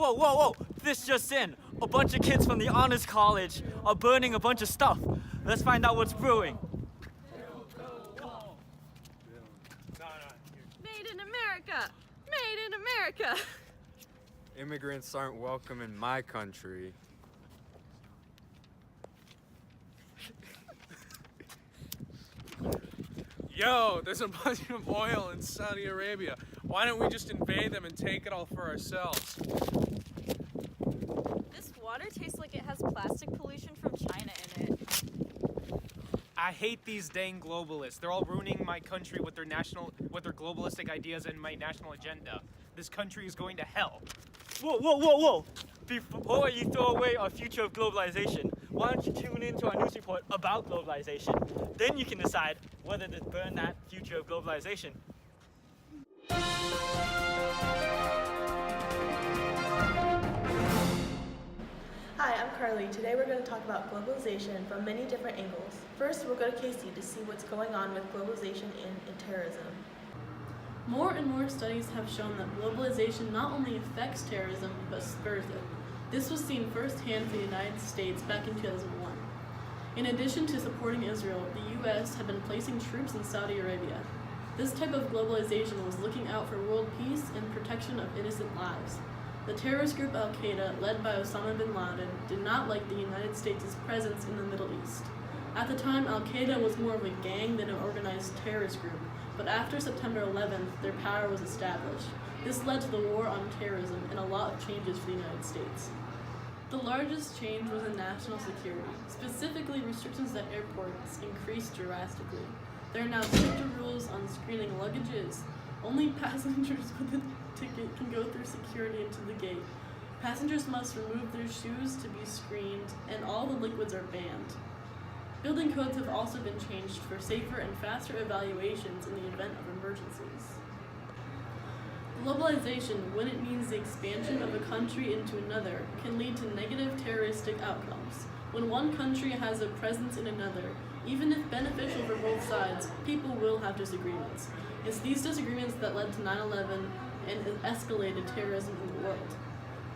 Whoa, whoa, whoa! This just in. A bunch of kids from the Honors College are burning a bunch of stuff. Let's find out what's brewing. Made in America! Made in America! Immigrants aren't welcome in my country. Yo, there's a bunch of oil in Saudi Arabia. Why don't we just invade them and take it all for ourselves? This water tastes like it has plastic pollution from China in it. I hate these dang globalists. They're all ruining my country with their globalistic ideas and my national agenda. This country is going to hell. Whoa, whoa, whoa, whoa! Before you throw away our future of globalization, why don't you tune into our news report about globalization? Then you can decide whether to burn that future of globalization. Hi, I'm Carly. Today we're going to talk about globalization from many different angles. First, we'll go to Casey to see what's going on with globalization and terrorism. More and more studies have shown that globalization not only affects terrorism, but spurs it. This was seen firsthand for the United States back in 2001. In addition to supporting Israel, the U.S. had been placing troops in Saudi Arabia. This type of globalization was looking out for world peace and protection of innocent lives. The terrorist group Al-Qaeda, led by Osama bin Laden, did not like the United States' presence in the Middle East. At the time, Al-Qaeda was more of a gang than an organized terrorist group, but after September 11th, their power was established. This led to the war on terrorism and a lot of changes for the United States. The largest change was in national security. Specifically, restrictions at airports increased drastically. There are now stricter rules on screening luggages. Only passengers with a ticket can go through security into the gate. Passengers must remove their shoes to be screened, and all the liquids are banned. Building codes have also been changed for safer and faster evaluations in the event of emergencies. Globalization, when it means the expansion of a country into another, can lead to negative terroristic outcomes. When one country has a presence in another, even if beneficial for both sides, people will have disagreements. It's these disagreements that led to 9/11 and escalated terrorism in the world.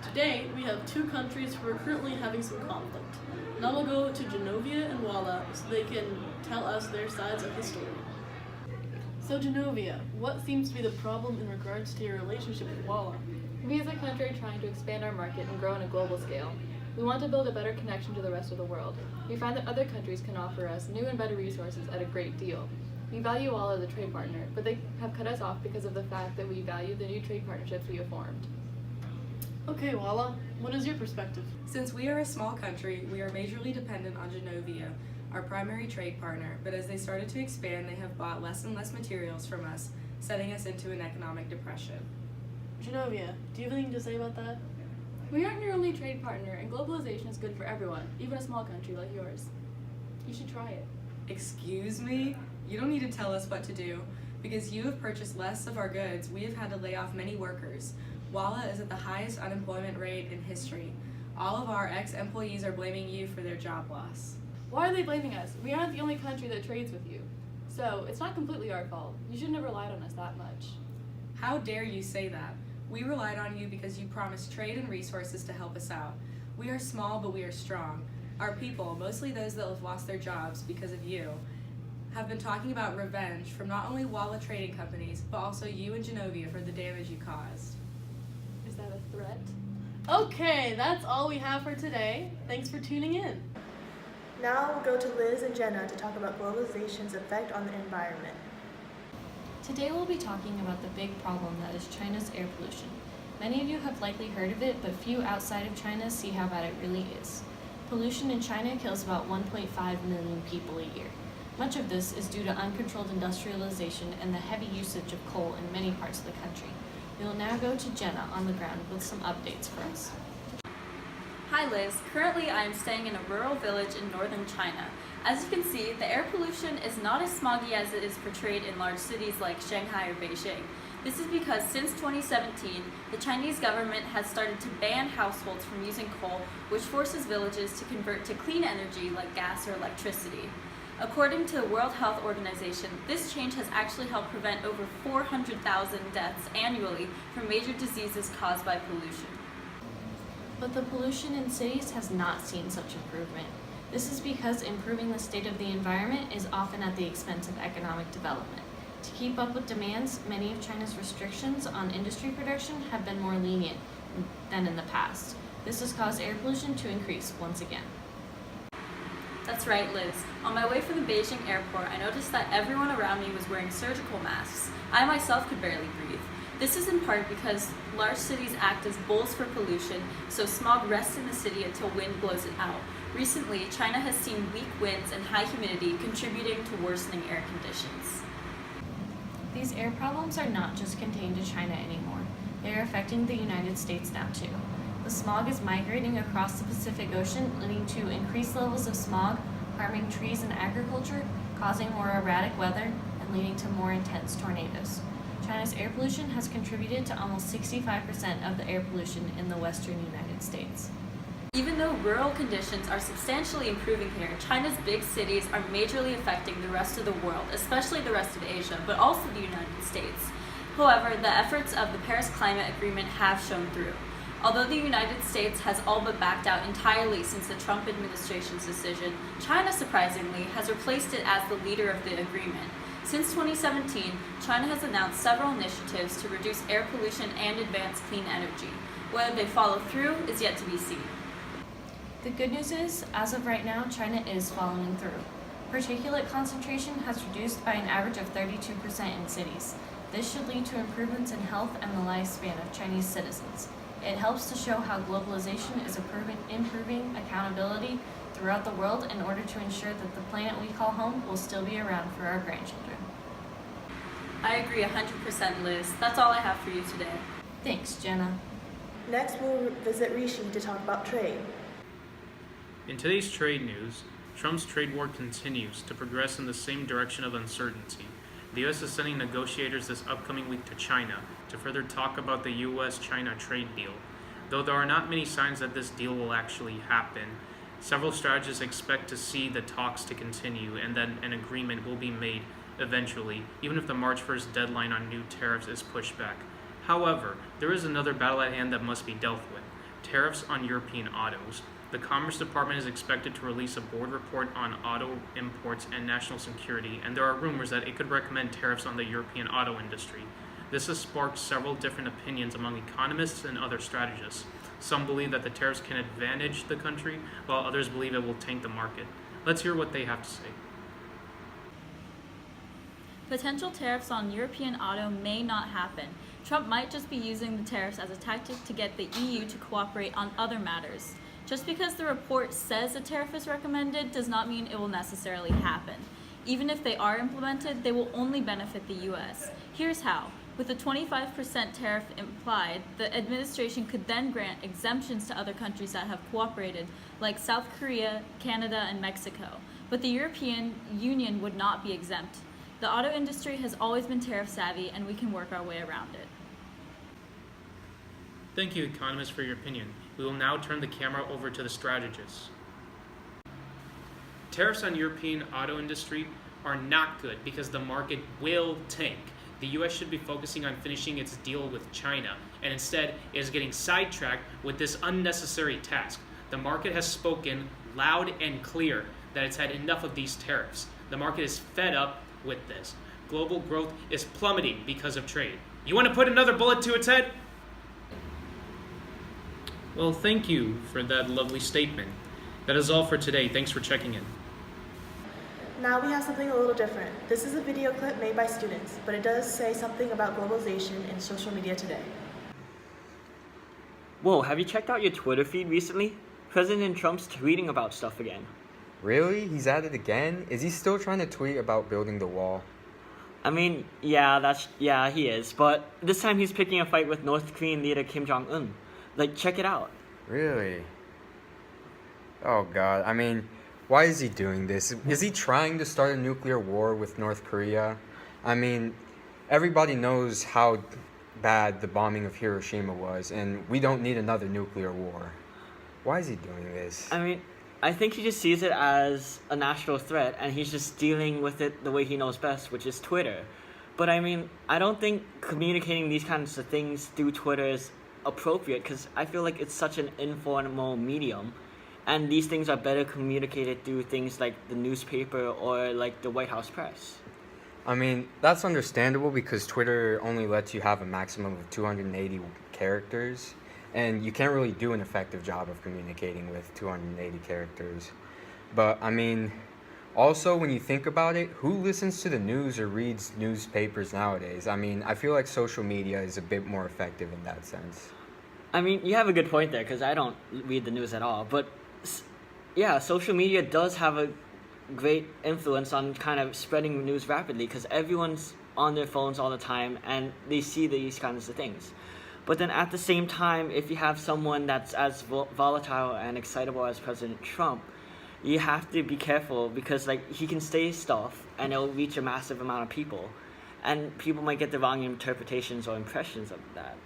Today, we have two countries who are currently having some conflict. Now we'll go to Genovia and Walla so they can tell us their sides of the story. So Genovia, what seems to be the problem in regards to your relationship with Walla? We as a country are trying to expand our market and grow on a global scale. We want to build a better connection to the rest of the world. We find that other countries can offer us new and better resources at a great deal. We value Walla as a trade partner, but they have cut us off because of the fact that we value the new trade partnerships we have formed. Okay, Walla, what is your perspective? Since we are a small country, we are majorly dependent on Genovia, our primary trade partner, but as they started to expand, they have bought less and less materials from us, setting us into an economic depression. Genovia, do you have anything to say about that? We aren't your only trade partner, and globalization is good for everyone, even a small country like yours. You should try it. Excuse me? You don't need to tell us what to do. Because you have purchased less of our goods, we have had to lay off many workers. Walla is at the highest unemployment rate in history. All of our ex-employees are blaming you for their job loss. Why are they blaming us? We aren't the only country that trades with you. So, it's not completely our fault. You shouldn't have relied on us that much. How dare you say that? We relied on you because you promised trade and resources to help us out. We are small, but we are strong. Our people, mostly those that have lost their jobs because of you, have been talking about revenge from not only Walla trading companies, but also you and Genovia for the damage you caused. Is that a threat? Okay, that's all we have for today. Thanks for tuning in. Now we'll go to Liz and Jenna to talk about globalization's effect on the environment. Today we'll be talking about the big problem that is China's air pollution. Many of you have likely heard of it, but few outside of China see how bad it really is. Pollution in China kills about 1.5 million people a year. Much of this is due to uncontrolled industrialization and the heavy usage of coal in many parts of the country. We will now go to Jenna on the ground with some updates for us. Hi Liz, currently I am staying in a rural village in northern China. As you can see, the air pollution is not as smoggy as it is portrayed in large cities like Shanghai or Beijing. This is because since 2017, the Chinese government has started to ban households from using coal, which forces villages to convert to clean energy like gas or electricity. According to the World Health Organization, this change has actually helped prevent over 400,000 deaths annually from major diseases caused by pollution. But the pollution in cities has not seen such improvement. This is because improving the state of the environment is often at the expense of economic development. To keep up with demands, many of China's restrictions on industry production have been more lenient than in the past. This has caused air pollution to increase once again. That's right, Liz. On my way from the Beijing airport, I noticed that everyone around me was wearing surgical masks. I myself could barely breathe. This is in part because large cities act as bowls for pollution, so smog rests in the city until wind blows it out. Recently, China has seen weak winds and high humidity contributing to worsening air conditions. These air problems are not just contained to China anymore. They are affecting the United States now too. The smog is migrating across the Pacific Ocean, leading to increased levels of smog, harming trees and agriculture, causing more erratic weather, and leading to more intense tornadoes. China's air pollution has contributed to almost 65% of the air pollution in the western United States. Even though rural conditions are substantially improving here, China's big cities are majorly affecting the rest of the world, especially the rest of Asia, but also the United States. However, the efforts of the Paris Climate Agreement have shown through. Although the United States has all but backed out entirely since the Trump administration's decision, China, surprisingly, has replaced it as the leader of the agreement. Since 2017, China has announced several initiatives to reduce air pollution and advance clean energy. Whether they follow through is yet to be seen. The good news is, as of right now, China is following through. Particulate concentration has reduced by an average of 32% in cities. This should lead to improvements in health and the lifespan of Chinese citizens. It helps to show how globalization is improving accountability throughout the world in order to ensure that the planet we call home will still be around for our grandchildren. I agree 100%, Liz. That's all I have for you today. Thanks, Jenna. Next, we'll visit Rishi to talk about trade. In today's trade news, Trump's trade war continues to progress in the same direction of uncertainty. The U.S. is sending negotiators this upcoming week to China to further talk about the U.S.-China trade deal. Though there are not many signs that this deal will actually happen, several strategists expect to see the talks to continue and that an agreement will be made eventually, even if the March 1st deadline on new tariffs is pushed back. However, there is another battle at hand that must be dealt with: tariffs on European autos. The Commerce Department is expected to release a board report on auto imports and national security, and there are rumors that it could recommend tariffs on the European auto industry. This has sparked several different opinions among economists and other strategists. Some believe that the tariffs can advantage the country, while others believe it will tank the market. Let's hear what they have to say. Potential tariffs on European auto may not happen. Trump might just be using the tariffs as a tactic to get the EU to cooperate on other matters. Just because the report says a tariff is recommended does not mean it will necessarily happen. Even if they are implemented, they will only benefit the US. Here's how. With a 25% tariff implied, the administration could then grant exemptions to other countries that have cooperated, like South Korea, Canada, and Mexico. But the European Union would not be exempt. The auto industry has always been tariff savvy, and we can work our way around it. Thank you, economists, for your opinion. We will now turn the camera over to the strategists. Tariffs on European auto industry are not good because the market will tank. The US should be focusing on finishing its deal with China, and instead it is getting sidetracked with this unnecessary task. The market has spoken loud and clear that it's had enough of these tariffs. The market is fed up with this. Global growth is plummeting because of trade. You want to put another bullet to its head? Well, thank you for that lovely statement. That is all for today. Thanks for checking in. Now we have something a little different. This is a video clip made by students, but it does say something about globalization and social media today. Whoa, have you checked out your Twitter feed recently? President Trump's tweeting about stuff again. Really? He's at it again? Is he still trying to tweet about building the wall? I mean, yeah, he is, but this time he's picking a fight with North Korean leader Kim Jong-un. Like, check it out. Really? Oh God, I mean, why is he doing this? Is he trying to start a nuclear war with North Korea? I mean, everybody knows how bad the bombing of Hiroshima was, and we don't need another nuclear war. Why is he doing this? I mean, I think he just sees it as a national threat, and he's just dealing with it the way he knows best, which is Twitter. But I mean, I don't think communicating these kinds of things through Twitter is appropriate because I feel like it's such an informal medium, and these things are better communicated through things like the newspaper or like the White House press. I mean, that's understandable because Twitter only lets you have a maximum of 280 characters, and you can't really do an effective job of communicating with 280 characters. But, I mean, also, when you think about it, who listens to the news or reads newspapers nowadays? I mean, I feel like social media is a bit more effective in that sense. I mean, you have a good point there because I don't read the news at all. But yeah, social media does have a great influence on kind of spreading news rapidly because everyone's on their phones all the time and they see these kinds of things. But then at the same time, if you have someone that's as volatile and excitable as President Trump, you have to be careful because like he can say stuff and it'll reach a massive amount of people, and people might get the wrong interpretations or impressions of that.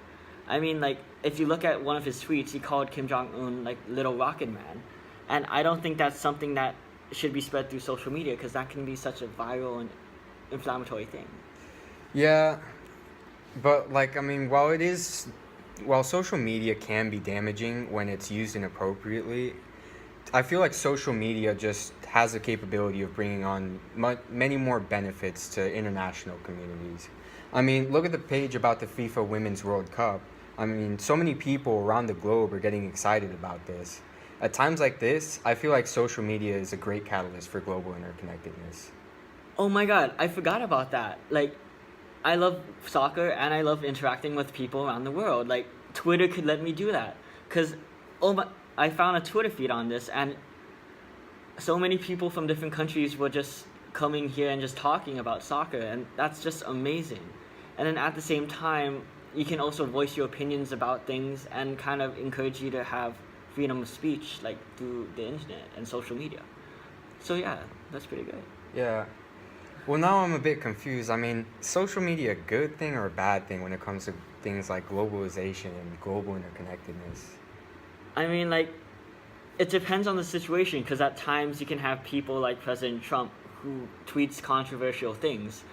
I mean, like if you look at one of his tweets, he called Kim Jong-un like Little Rocket Man, and I don't think that's something that should be spread through social media because that can be such a viral and inflammatory thing. Yeah, but like, I mean, while social media can be damaging when it's used inappropriately, I feel like social media just has the capability of bringing on many more benefits to international communities. I mean, look at the page about the FIFA Women's World Cup. I mean, so many people around the globe are getting excited about this. At times like this, I feel like social media is a great catalyst for global interconnectedness. Oh my god, I forgot about that. Like, I love soccer and I love interacting with people around the world. Like, Twitter could let me do that. Because, I found a Twitter feed on this and so many people from different countries were just coming here and just talking about soccer, and that's just amazing. And then at the same time, you can also voice your opinions about things and kind of encourage you to have freedom of speech, like through the internet and social media. So yeah, that's pretty good. Yeah. Well, now I'm a bit confused. I mean, social media a good thing or a bad thing when it comes to things like globalization and global interconnectedness? I mean, like, it depends on the situation, because at times you can have people like President Trump who tweets controversial things,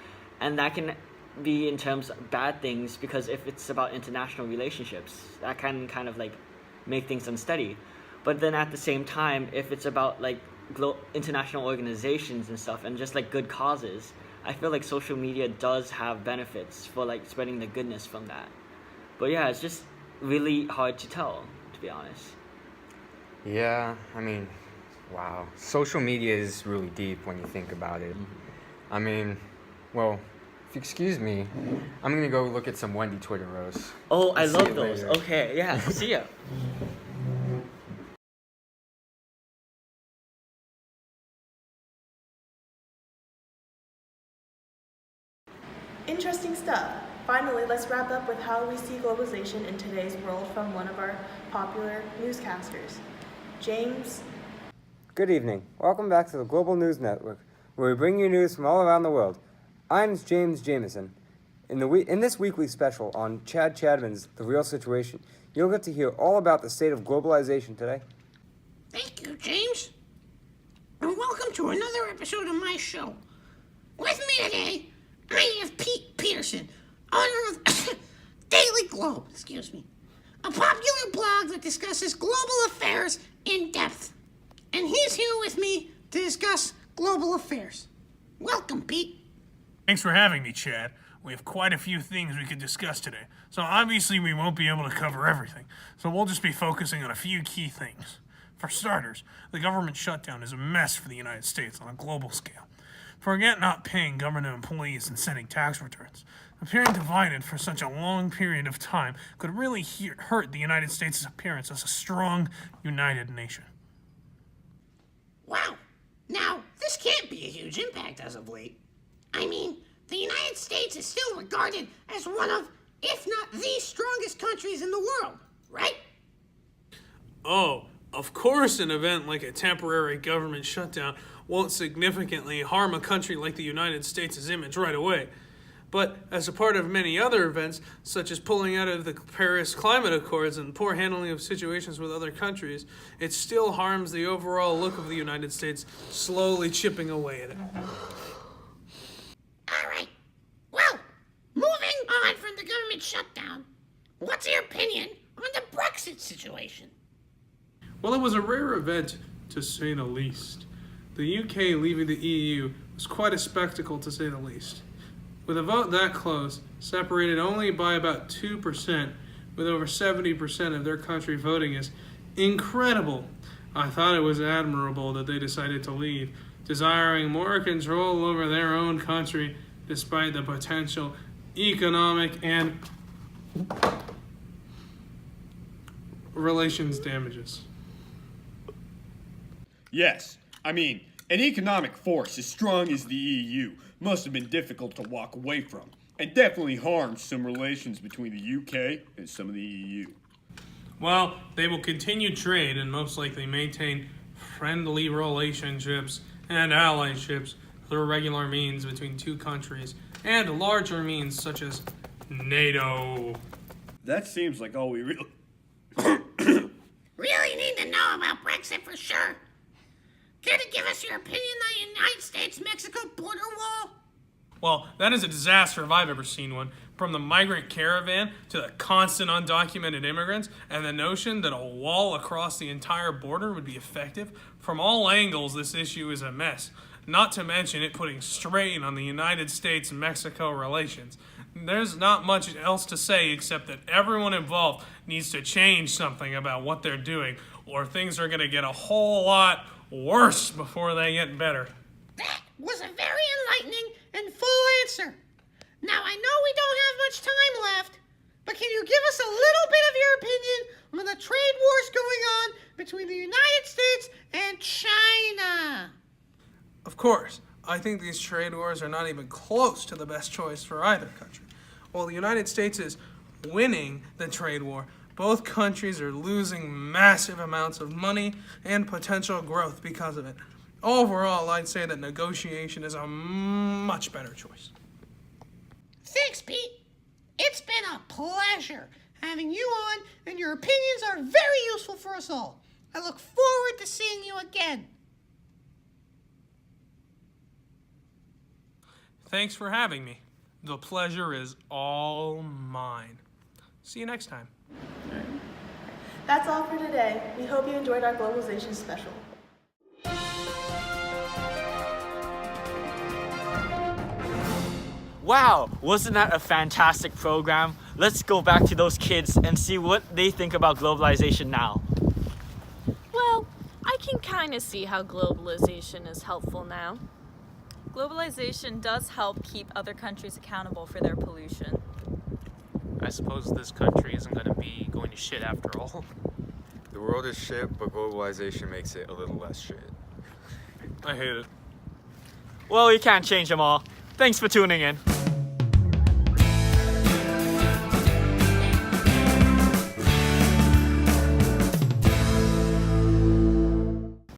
and that can be in terms of bad things, because if it's about international relationships, that can kind of like make things unsteady. But then at the same time, if it's about like international organizations and stuff and just like good causes, I feel like social media does have benefits for like spreading the goodness from that. But yeah, it's just really hard to tell, to be honest. Yeah, I mean, wow. Social media is really deep when you think about it. I mean, well, if you excuse me, I'm gonna go look at some Wendy Twitter roasts. Oh, I See love you those. later. Okay, yeah, see ya. Interesting stuff. Finally, let's wrap up with how we see globalization in today's world from one of our popular newscasters. James. Good evening. Welcome back to the Global News Network, where we bring you news from all around the world. I'm James Jameson. In this weekly special on Chad Chadman's The Real Situation, you'll get to hear all about the state of globalization today. Thank you, James. And welcome to another episode of my show. With me today, I have Pete Peterson, owner of Daily Globe, a popular blog that discusses global affairs in depth. And he's here with me to discuss global affairs. Welcome, Pete. Thanks for having me, Chad. We have quite a few things we could discuss today, so obviously we won't be able to cover everything, so we'll just be focusing on a few key things. For starters, the government shutdown is a mess for the United States on a global scale. Forget not paying government employees and sending tax returns. Appearing divided for such a long period of time could really hurt the United States' appearance as a strong, united nation. Wow. Now, this can't be a huge impact as of late. I mean, the United States is still regarded as one of, if not the strongest countries in the world, right? Oh, of course an event like a temporary government shutdown won't significantly harm a country like the United States' image right away. But as a part of many other events, such as pulling out of the Paris Climate Accords and poor handling of situations with other countries, it still harms the overall look of the United States, slowly chipping away at it. All right. Well, moving on from the government shutdown, what's your opinion on the Brexit situation. Well, it was a rare event, to say the least. The UK leaving the EU was quite a spectacle, to say the least. With a vote that close, separated only by about 2%, with over 70% of their country voting, is incredible. I thought it was admirable that they decided to leave, desiring more control over their own country despite the potential economic and relations damages. Yes, I mean, an economic force as strong as the EU must have been difficult to walk away from, and definitely harmed some relations between the UK and some of the EU. Well, they will continue trade and most likely maintain friendly relationships and allyships through regular means between two countries and larger means such as NATO. That seems like all we really... Really need to know about Brexit for sure. Care to give us your opinion on the United States-Mexico border wall? Well, that is a disaster if I've ever seen one. From the migrant caravan to the constant undocumented immigrants and the notion that a wall across the entire border would be effective. From all angles, this issue is a mess. Not to mention it putting strain on the United States-Mexico relations. There's not much else to say except that everyone involved needs to change something about what they're doing, or things are going to get a whole lot worse before they get better. That was a very enlightening and full answer. Now, I know we don't have much time left, but can you give us a little bit of your opinion on the trade wars going on between the United States and China? Of course, I think these trade wars are not even close to the best choice for either country. While the United States is winning the trade war, both countries are losing massive amounts of money and potential growth because of it. Overall, I'd say that negotiation is a much better choice. Thanks, Pete. It's been a pleasure having you on, and your opinions are very useful for us all. I look forward to seeing you again. Thanks for having me. The pleasure is all mine. See you next time. That's all for today. We hope you enjoyed our globalization special. Wow, wasn't that a fantastic program? Let's go back to those kids and see what they think about globalization now. Well, I can kind of see how globalization is helpful now. Globalization does help keep other countries accountable for their pollution. I suppose this country isn't going to be going to shit after all. The world is shit, but globalization makes it a little less shit. I hate it. Well, you can't change them all. Thanks for tuning in.